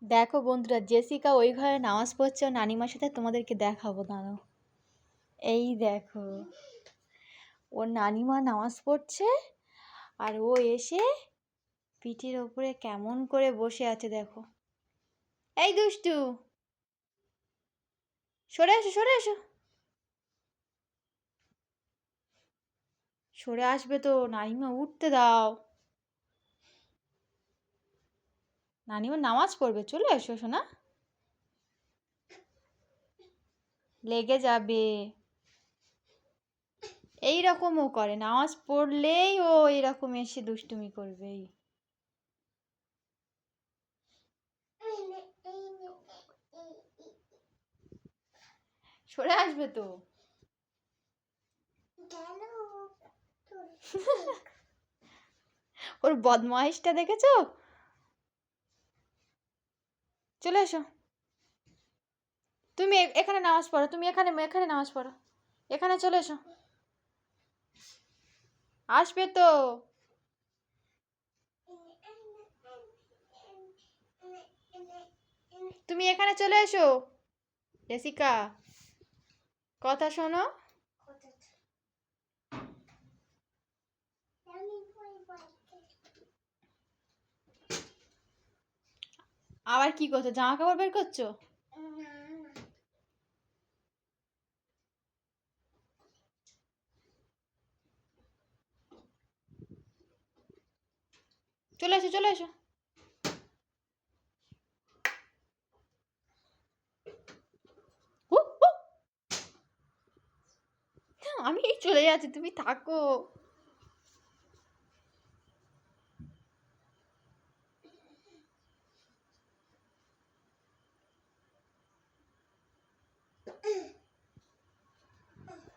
দেখো বন্ধুরা, জেসিকা ওই ঘরে নামাজ পড়ছে ও নানিমার সাথে, তোমাদেরকে দেখাবো, দাঁড়াও। এই দেখো, ওর নানিমা নামাজ পড়ছে আর ও এসে পিঠের ওপরে কেমন করে বসে আছে দেখো। এই দুষ্টু, সরে এসো, সরে এসো। সরে আসবে তো, নানিমা উঠতে দাও। নানিমা নামাজ পড়বে, চলে এসো শোনা, লেগে যাবে। এইরকমও করে, নামাজ পড়লেই ও এরকম এসে দুষ্টুমি করবেই। সরে আসবে তো। ওর বদমাইশটা দেখেছো? চলে এসো। তুমি এখানে নামাজ পড়ো, তুমি এখানে এখানে নামাজ পড়ো, এখানে চলে এসো। আসবে তো। তুমি এখানে চলে এসো জেসিকা, কথা শোনো। আবার কি করছো, জামা কাপড় বের করছো? চলে এসো, চলে এসো। আমি চলে যাচ্ছি, তুমি থাকো।